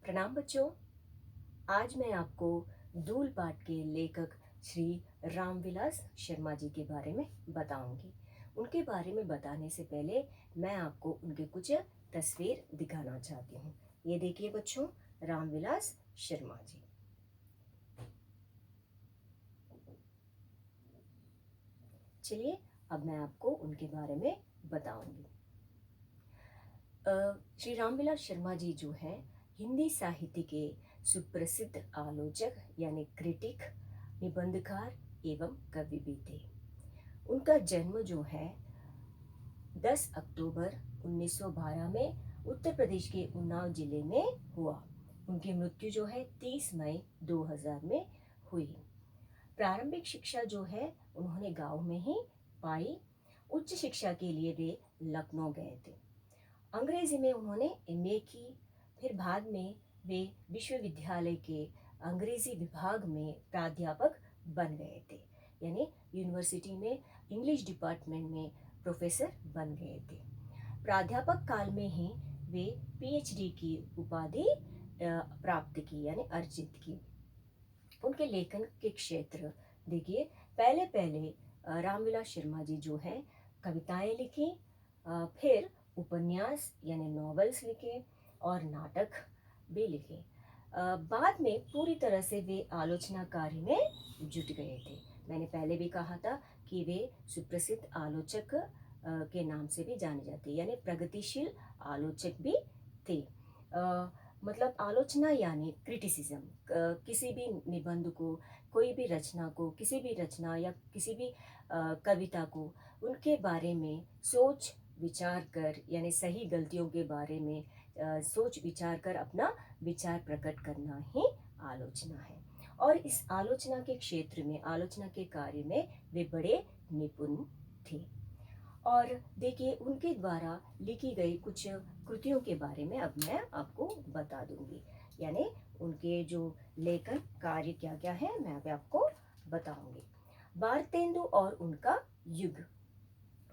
प्रणाम बच्चों। आज मैं आपको दूल पाठ के लेखक श्री रामविलास शर्मा जी के बारे में बताऊंगी। उनके बारे में बताने से पहले मैं आपको उनके कुछ तस्वीर दिखाना चाहती हूँ। ये देखिए बच्चों, रामविलास शर्मा जी। चलिए अब मैं आपको उनके बारे में बताऊंगी। श्री रामविलास शर्मा जी जो हैं, हिंदी साहित्य के सुप्रसिद्ध आलोचक यानी क्रिटिक, निबंधकार एवं कवि भी थे। उनका जन्म जो है 10 अक्टूबर 1912 में उत्तर प्रदेश के उन्नाव जिले में हुआ। उनकी मृत्यु जो है 30 मई 2000 में हुई। प्रारंभिक शिक्षा जो है उन्होंने गांव में ही पाई। उच्च शिक्षा के लिए वे लखनऊ गए थे। अंग्रेजी में उन्होंने एमए की। फिर बाद में वे विश्वविद्यालय के अंग्रेजी विभाग में प्राध्यापक बन गए थे, यानी यूनिवर्सिटी में इंग्लिश डिपार्टमेंट में प्रोफेसर बन गए थे। प्राध्यापक काल में ही वे पीएचडी की उपाधि प्राप्त की, यानी अर्जित की। उनके लेखन के क्षेत्र देखिए, पहले पहले रामविलास शर्मा जी जो हैं कविताएं लिखी, फिर उपन्यास यानी नॉवेल्स लिखे और नाटक भी लिखे। बाद में पूरी तरह से वे आलोचना कार्य में जुट गए थे। मैंने पहले भी कहा था कि वे सुप्रसिद्ध आलोचक के नाम से भी जाने जाते, यानी प्रगतिशील आलोचक भी थे। मतलब आलोचना यानी क्रिटिसिज्म, किसी भी निबंध को, कोई भी रचना को, किसी भी रचना या किसी भी कविता को, उनके बारे में सोच विचार कर, यानी सही गलतियों के बारे में सोच विचार कर अपना विचार प्रकट करना ही आलोचना है। और इस आलोचना के क्षेत्र में, आलोचना के कार्य में वे बड़े निपुण थे। और देखिए, उनके द्वारा लिखी गई कुछ कृतियों के बारे में अब मैं आपको बता दूंगी, यानी उनके जो लेखन कार्य क्या क्या है मैं अब आपको बताऊंगी। भारतेंदु और उनका युग।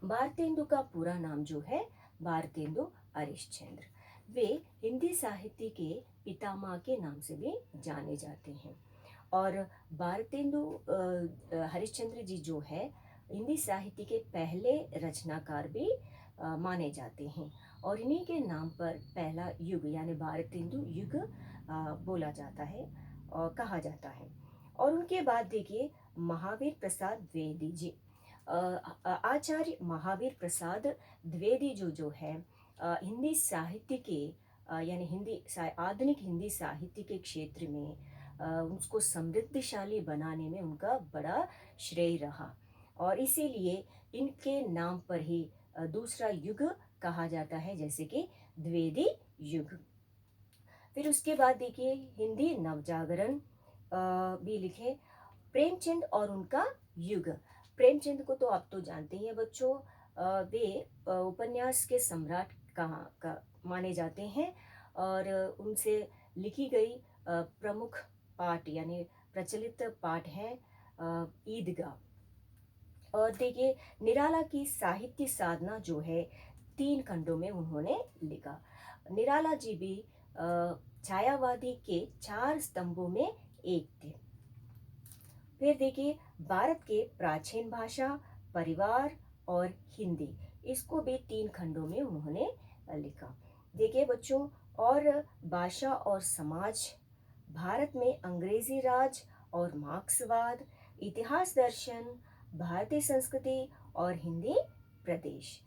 भारतेंदु का पूरा नाम जो है भारतेंदु हरिश्चंद्र। वे हिंदी साहित्य के पितामह के नाम से भी जाने जाते हैं। और भारतेंदु हरिश्चंद्र जी जो है हिंदी साहित्य के पहले रचनाकार भी माने जाते हैं। और इन्हीं के नाम पर पहला युग यानी भारतेंदु युग बोला जाता है और कहा जाता है। और उनके बाद देखिए, महावीर प्रसाद द्विवेदी जी। आचार्य महावीर प्रसाद द्विवेदी जो है हिंदी साहित्य के यानी आधुनिक हिंदी साहित्य के क्षेत्र में उसको समृद्धशाली बनाने में उनका बड़ा श्रेय रहा। और इसीलिए इनके नाम पर ही दूसरा युग कहा जाता है, जैसे कि द्विवेदी युग। फिर उसके बाद देखिए, हिंदी नवजागरण भी लिखे। प्रेमचंद और उनका युग। प्रेमचंद को तो आप तो जानते ही हैं बच्चों, वे उपन्यास के सम्राट का माने जाते हैं। और उनसे लिखी गई प्रमुख पाठ यानी प्रचलित पाठ है ईदगाह। और देखिए, निराला की साहित्य साधना जो है 3 खंडों में उन्होंने लिखा। निराला जी भी छायावादी के 4 स्तंभों में एक थे। फिर देखिए, भारत के प्राचीन भाषा, परिवार और हिंदी, इसको भी 3 खंडों में उन्होंने लिखा। देखिए बच्चों, और भाषा और समाज, भारत में अंग्रेजी राज और मार्क्सवाद, इतिहास दर्शन, भारतीय संस्कृति और हिंदी प्रदेश।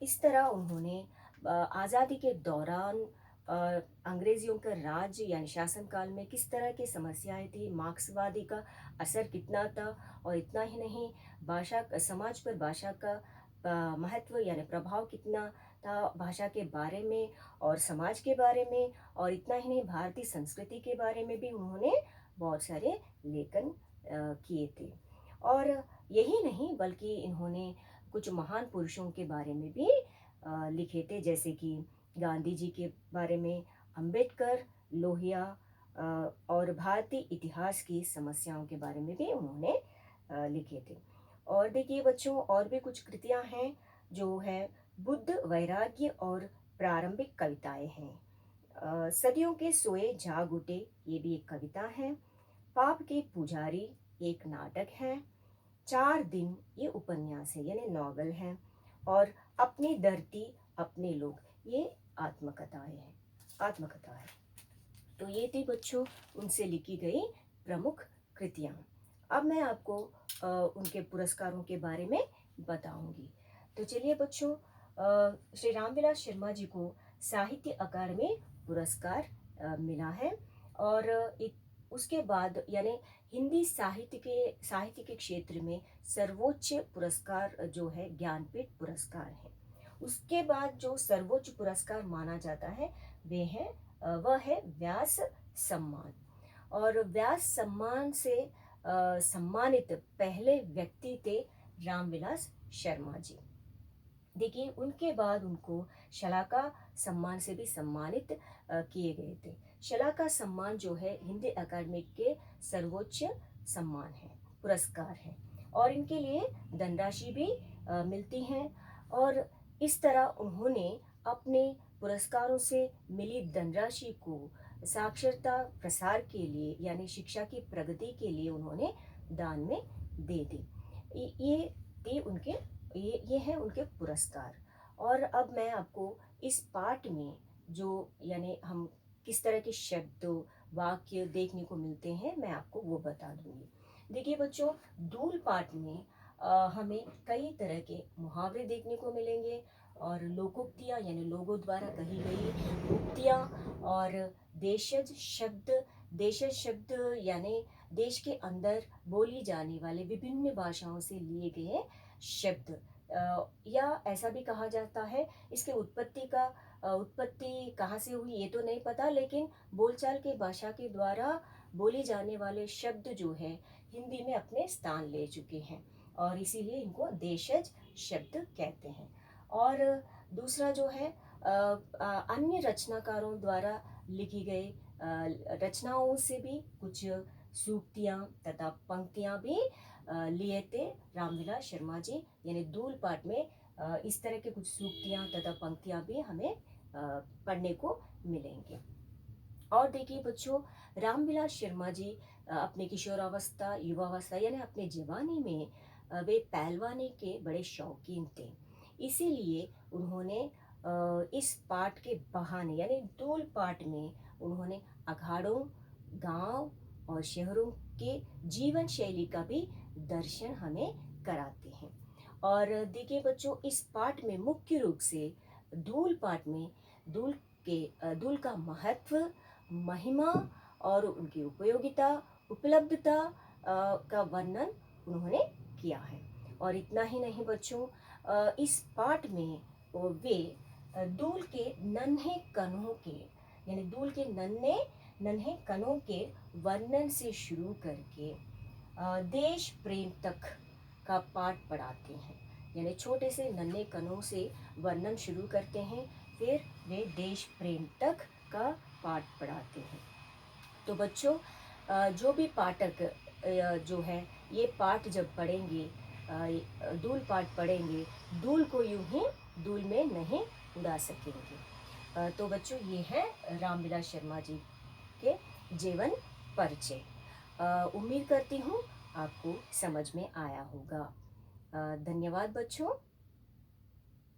इस तरह उन्होंने आज़ादी के दौरान अंग्रेजियों का राज यानी शासनकाल में किस तरह की समस्याएं थी, मार्क्सवादी का असर कितना था, और इतना ही नहीं, भाषा समाज पर भाषा का महत्व यानी प्रभाव कितना था भाषा के बारे में और समाज के बारे में, और इतना ही नहीं, भारतीय संस्कृति के बारे में भी उन्होंने बहुत सारे लेखन किए थे। और यही नहीं बल्कि इन्होंने कुछ महान पुरुषों के बारे में भी लिखे थे, जैसे कि गांधी जी के बारे में, अंबेडकर, लोहिया, और भारतीय इतिहास की समस्याओं के बारे में भी उन्होंने लिखे थे। और देखिए बच्चों, और भी कुछ कृतियां हैं जो है बुद्ध, वैराग्य और प्रारंभिक कविताएं हैं। सदियों के सोए जाग उठे, ये भी एक कविता है। पाप के पुजारी, एक नाटक है। 4 दिन, ये उपन्यास है यानी नॉवल है। और अपनी धरती अपने लोग, ये आत्मकथा है। तो ये थी बच्चों उनसे लिखी गई प्रमुख कृतियाँ। अब मैं आपको उनके पुरस्कारों के बारे में बताऊंगी। तो चलिए बच्चों, श्री रामविलास शर्मा जी को साहित्य अकादमी पुरस्कार मिला है। और उसके बाद यानी हिंदी साहित्य के क्षेत्र में सर्वोच्च पुरस्कार जो है ज्ञानपीठ पुरस्कार है। उसके बाद जो सर्वोच्च पुरस्कार माना जाता है वह है व्यास सम्मान। और व्यास सम्मान से सम्मानित पहले व्यक्ति थे रामविलास शर्मा जी। देखिए उनके बाद उनको शलाका सम्मान से भी सम्मानित किए गए थे। शलाका सम्मान जो है हिंदी अकादमी के सर्वोच्च सम्मान है, पुरस्कार है। और इनके लिए धनराशि भी मिलती हैं। और इस तरह उन्होंने अपने पुरस्कारों से मिली धनराशि को साक्षरता प्रसार के लिए यानी शिक्षा की प्रगति के लिए उन्होंने दान में दे दी। ये थे उनके ये है उनके पुरस्कार। और अब मैं आपको इस पाठ में जो यानी हम किस तरह के शब्द वाक्य देखने को मिलते हैं मैं आपको वो बता दूंगी। देखिए बच्चों, दूल पाठ में हमें कई तरह के मुहावरे देखने को मिलेंगे और लोकोक्तियाँ यानी लोगों द्वारा कही गई उक्तियाँ और देशज शब्द यानी देश के अंदर बोली जाने वाले विभिन्न भाषाओं से लिए गए शब्द। या ऐसा भी कहा जाता है इसके उत्पत्ति कहाँ से हुई ये तो नहीं पता, लेकिन बोलचाल के भाषा के द्वारा बोली जाने वाले शब्द जो है हिंदी में अपने स्थान ले चुके हैं और इसीलिए इनको देशज शब्द कहते हैं। और दूसरा जो है अन्य रचनाकारों द्वारा लिखी गई रचनाओं से भी कुछ सूक्तियाँ तथा पंक्तियाँ भी लिए थे रामविलास शर्मा जी। यानी दूल पाठ में इस तरह के कुछ सूक्तियाँ तथा पंक्तियाँ भी हमें पढ़ने को मिलेंगे। और देखिए बच्चों, रामविलास शर्मा जी अपने किशोरावस्था युवावस्था यानी अपने जवानी में वे पहलवानी के बड़े शौकीन थे। इसीलिए उन्होंने इस पाठ के बहाने यानी दूल पाठ में उन्होंने अखाड़ों, गांव और शहरों के जीवन शैली का भी दर्शन हमें कराते हैं। और देखिए बच्चों, इस पाठ में मुख्य रूप से दूल पाठ में दूल का महत्व, महिमा और उनकी उपयोगिता, उपलब्धता का वर्णन उन्होंने किया है। और इतना ही नहीं बच्चों, इस पाठ में वे दूल के नन्हे कणों के यानी दूल के नन्हे कणों के वर्णन से शुरू करके देश प्रेम तक का पाठ पढ़ाते हैं। यानी छोटे से नन्हे कणों से वर्णन शुरू करते हैं, फिर वे देश प्रेम तक का पाठ पढ़ाते हैं। तो बच्चों, जो भी पाठक जो है ये पाठ जब पढ़ेंगे, दूल पाठ पढ़ेंगे, दूल को यूं ही दूल में नहीं उड़ा सकेंगे। तो बच्चों, ये है रामविलास शर्मा जी के जीवन परिचय। उम्मीद करती हूँ आपको समझ में आया होगा। धन्यवाद बच्चों।